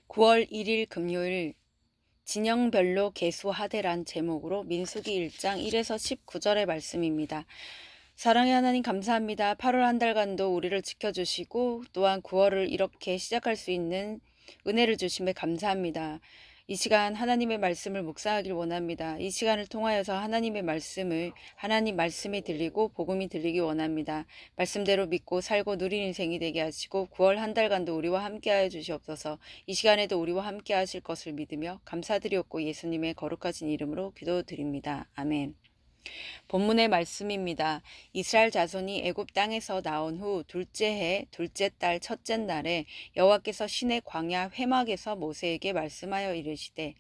9월 1일 금요일 진영별로 계수하되란 제목으로 민수기 1장 1에서 19절의 말씀입니다. 사랑의 하나님 감사합니다. 8월 한 달간도 우리를 지켜주시고 또한 9월을 이렇게 시작할 수 있는 은혜를 주심에 감사합니다. 이 시간 하나님의 말씀을 묵상하길 원합니다. 이 시간을 통하여서 하나님 말씀이 들리고 복음이 들리기 원합니다. 말씀대로 믿고 살고 누린 인생이 되게 하시고 9월 한 달간도 우리와 함께하여 주시옵소서. 이 시간에도 우리와 함께 하실 것을 믿으며 감사드리옵고 예수님의 거룩하신 이름으로 기도드립니다. 아멘. 본문의 말씀입니다. 이스라엘 자손이 애굽 땅에서 나온 후 둘째 해 둘째 달 첫째 날에 여호와께서 시내 광야 회막에서 모세에게 말씀하여 이르시되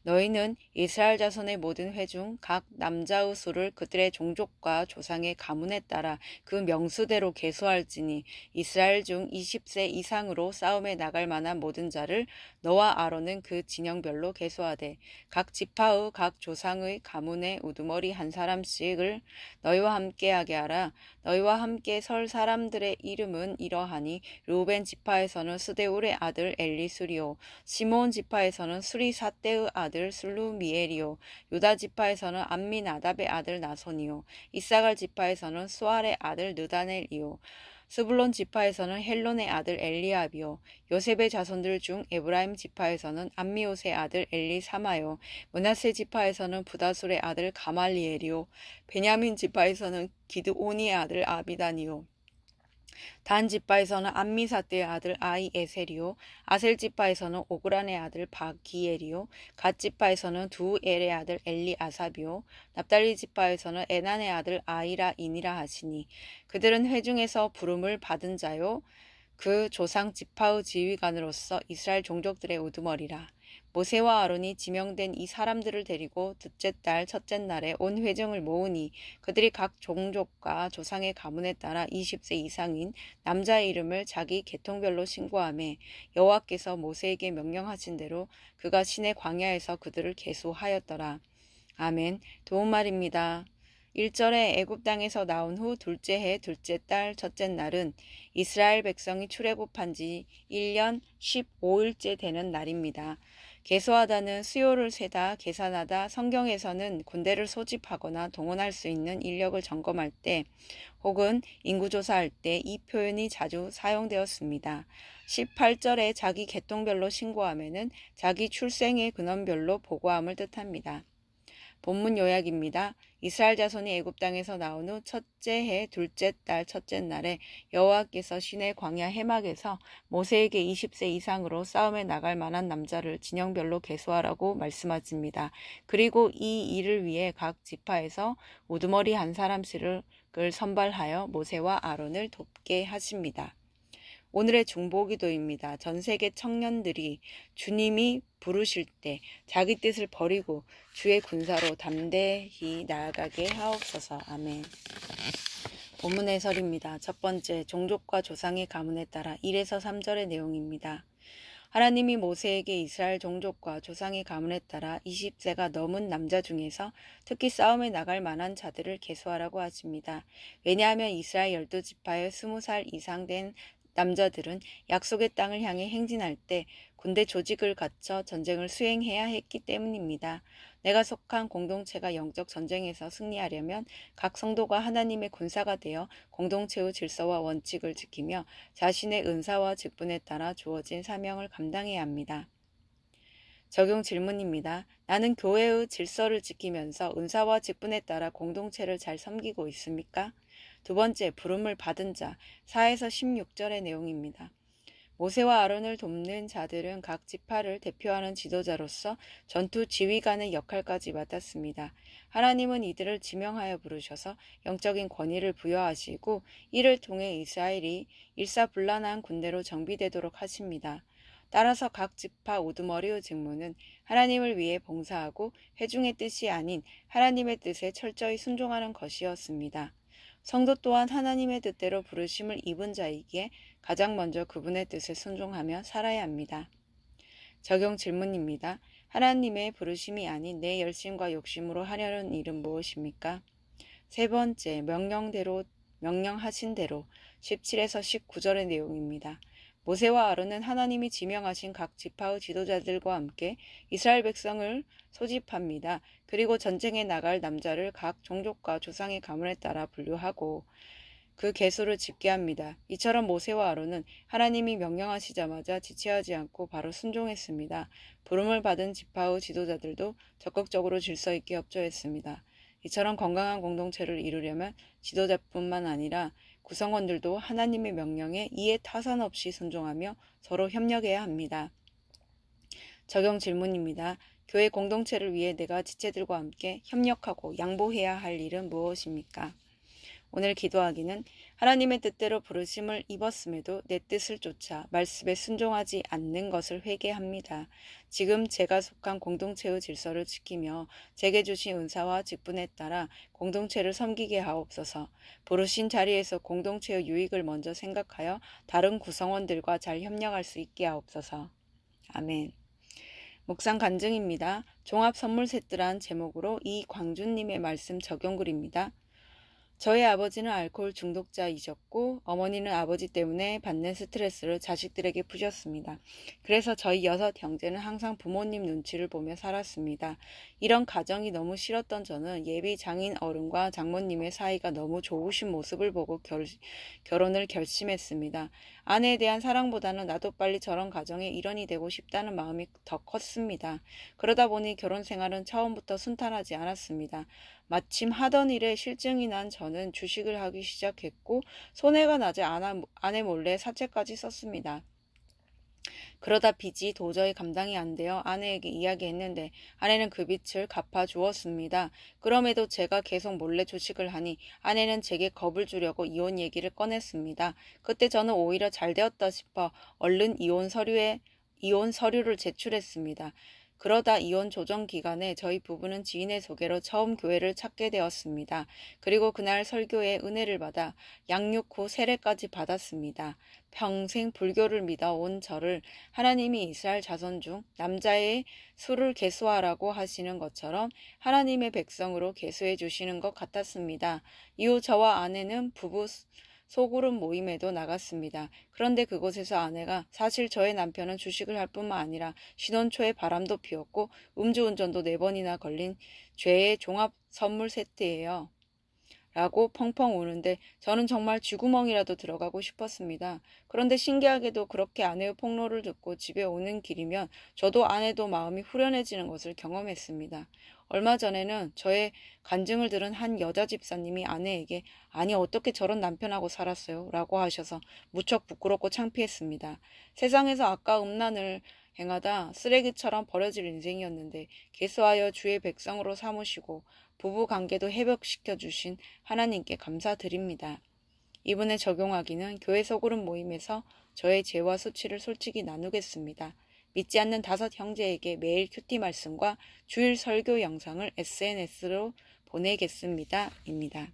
너희는 이스라엘 자손의 모든 회 중 각 남자의 수를 그들의 종족과 조상의 가문에 따라 그 명수대로 계수할지니 이스라엘 중 20세 이상으로 싸움에 나갈 만한 모든 자를 너와 아론은 그 진영별로 계수하되 각 지파의 각 조상의 가문의 우두머리 한 사람씩을 너희와 함께하게 하라. 너희와 함께 설 사람들의 이름은 이러하니 르우벤 지파에서는 스데울의 아들 엘리수리오, 시몬 지파에서는 수리사떼의 아들 슬루미엘이요, 유다 지파에서는 암미나답의 아들 나손이요, 이사갈 지파에서는 수알의 아들 느다넬이요, 스불론 지파에서는 헬론의 아들 엘리압이요, 요셉의 자손들 중 에브라임 지파에서는 암미옷의 아들 엘리사마요, 므낫세 지파에서는 부다술의 아들 가말리엘이요, 베냐민 지파에서는 기드오니의 아들 아비단이요, 단 지파에서는 암미사떼의 아들 아이에셀이요, 아셀 지파에서는 오그란의 아들 바기엘이요, 갓 지파에서는 두엘의 아들 엘리아삽이요, 납달리 지파에서는 에난의 아들 아이라인이라 하시니 그들은 회중에서 부름을 받은 자요 그 조상 지파의 지휘관으로서 이스라엘 종족들의 우두머리라. 모세와 아론이 지명된 이 사람들을 데리고 둘째 달 첫째 날에 온 회중을 모으니 그들이 각 종족과 조상의 가문에 따라 20세 이상인 남자의 이름을 자기 계통별로 신고하며 여호와께서 모세에게 명령하신 대로 그가 시내 광야에서 그들을 계수하였더라. 아멘. 도움말입니다. 1절에 애굽 땅에서 나온 후 둘째 해 둘째 달 첫째 날은 이스라엘 백성이 출애굽한 지 1년 15일째 되는 날입니다. 계수하다는 수요를 세다, 계산하다, 성경에서는 군대를 소집하거나 동원할 수 있는 인력을 점검할 때 혹은 인구조사할 때 이 표현이 자주 사용되었습니다. 18절에 자기 계통별로 신고하면은 자기 출생의 근원별로 보고함을 뜻합니다. 본문 요약입니다. 이스라엘 자손이 애굽 땅에서 나온 후 첫째 해 둘째 달 첫째 날에 여호와께서 시내 광야 해막에서 모세에게 20세 이상으로 싸움에 나갈 만한 남자를 진영별로 계수하라고 말씀하십니다. 그리고 이 일을 위해 각 지파에서 우두머리 한 사람씩을 선발하여 모세와 아론을 돕게 하십니다. 오늘의 중보기도입니다. 전 세계 청년들이 주님이 부르실 때 자기 뜻을 버리고 주의 군사로 담대히 나아가게 하옵소서. 아멘. 본문 해설입니다. 첫 번째, 종족과 조상의 가문에 따라 1에서 3절의 내용입니다. 하나님이 모세에게 이스라엘 종족과 조상의 가문에 따라 20세가 넘은 남자 중에서 특히 싸움에 나갈 만한 자들을 계수하라고 하십니다. 왜냐하면 이스라엘 12지파의 20살 이상 된 남자들은 약속의 땅을 향해 행진할 때 군대 조직을 갖춰 전쟁을 수행해야 했기 때문입니다. 내가 속한 공동체가 영적 전쟁에서 승리하려면 각 성도가 하나님의 군사가 되어 공동체의 질서와 원칙을 지키며 자신의 은사와 직분에 따라 주어진 사명을 감당해야 합니다. 적용 질문입니다. 나는 교회의 질서를 지키면서 은사와 직분에 따라 공동체를 잘 섬기고 있습니까? 두 번째, 부름을 받은 자, 4에서 16절의 내용입니다. 모세와 아론을 돕는 자들은 각 지파를 대표하는 지도자로서 전투 지휘관의 역할까지 맡았습니다. 하나님은 이들을 지명하여 부르셔서 영적인 권위를 부여하시고 이를 통해 이스라엘이 일사불란한 군대로 정비되도록 하십니다. 따라서 각 지파 우두머리의 직무는 하나님을 위해 봉사하고 회중의 뜻이 아닌 하나님의 뜻에 철저히 순종하는 것이었습니다. 성도 또한 하나님의 뜻대로 부르심을 입은 자이기에 가장 먼저 그분의 뜻에 순종하며 살아야 합니다. 적용 질문입니다. 하나님의 부르심이 아닌 내 열심과 욕심으로 하려는 일은 무엇입니까? 세 번째, 명령하신 대로 17에서 19절의 내용입니다. 모세와 아론은 하나님이 지명하신 각 지파의 지도자들과 함께 이스라엘 백성을 소집합니다. 그리고 전쟁에 나갈 남자를 각 종족과 조상의 가문에 따라 분류하고 그 계수를 집계합니다. 이처럼 모세와 아론은 하나님이 명령하시자마자 지체하지 않고 바로 순종했습니다. 부름을 받은 지파의 지도자들도 적극적으로 질서 있게 협조했습니다. 이처럼 건강한 공동체를 이루려면 지도자뿐만 아니라 구성원들도 하나님의 명령에 이해 타산 없이 순종하며 서로 협력해야 합니다. 적용 질문입니다. 교회 공동체를 위해 내가 지체들과 함께 협력하고 양보해야 할 일은 무엇입니까? 오늘 기도하기는 하나님의 뜻대로 부르심을 입었음에도 내 뜻을 쫓아 말씀에 순종하지 않는 것을 회개합니다. 지금 제가 속한 공동체의 질서를 지키며 제게 주신 은사와 직분에 따라 공동체를 섬기게 하옵소서. 부르신 자리에서 공동체의 유익을 먼저 생각하여 다른 구성원들과 잘 협력할 수 있게 하옵소서. 아멘. 묵상 간증입니다. 종합 선물 세트란 제목으로 이광준님의 말씀 적용글입니다. 저희 아버지는 알코올 중독자이셨고 어머니는 아버지 때문에 받는 스트레스를 자식들에게 푸셨습니다. 그래서 저희 6 형제는 항상 부모님 눈치를 보며 살았습니다. 이런 가정이 너무 싫었던 저는 예비 장인 어른과 장모님의 사이가 너무 좋으신 모습을 보고 결혼을 결심했습니다. 아내에 대한 사랑보다는 나도 빨리 저런 가정의 일원이 되고 싶다는 마음이 더 컸습니다. 그러다 보니 결혼 생활은 처음부터 순탄하지 않았습니다. 마침 하던 일에 실증이 난 저는 주식을 하기 시작했고 손해가 나자 아내 몰래 사채까지 썼습니다. 그러다 빚이 도저히 감당이 안 되어 아내에게 이야기했는데 아내는 그 빚을 갚아주었습니다. 그럼에도 제가 계속 몰래 주식을 하니 아내는 제게 겁을 주려고 이혼 얘기를 꺼냈습니다. 그때 저는 오히려 잘 되었다 싶어 얼른 이혼 서류를 제출했습니다. 그러다 이혼 조정 기간에 저희 부부는 지인의 소개로 처음 교회를 찾게 되었습니다. 그리고 그날 설교에 은혜를 받아 양육 후 세례까지 받았습니다. 평생 불교를 믿어온 저를 하나님이 이스라엘 자손 중 남자의 수를 계수하라고 하시는 것처럼 하나님의 백성으로 계수해 주시는 것 같았습니다. 이후 저와 아내는 부부 소그룹 모임에도 나갔습니다. 그런데 그곳에서 아내가 사실 저의 남편은 주식을 할 뿐만 아니라 신혼 초에 바람도 피웠고 음주운전도 4번이나 걸린 죄의 종합 선물 세트예요. 라고 펑펑 우는데 저는 정말 쥐구멍이라도 들어가고 싶었습니다. 그런데 신기하게도 그렇게 아내의 폭로를 듣고 집에 오는 길이면 저도 아내도 마음이 후련해지는 것을 경험했습니다. 얼마 전에는 저의 간증을 들은 한 여자 집사님이 아내에게 아니 어떻게 저런 남편하고 살았어요? 라고 하셔서 무척 부끄럽고 창피했습니다. 세상에서 아까 음란을 행하다 쓰레기처럼 버려질 인생이었는데 계수하여 주의 백성으로 삼으시고 부부 관계도 회복시켜 주신 하나님께 감사드립니다. 이분에 적용하기는 교회 소그룹 모임에서 저의 죄와 수치를 솔직히 나누겠습니다. 믿지 않는 5 형제에게 매일 큐티 말씀과 주일 설교 영상을 SNS로 보내겠습니다. 입니다.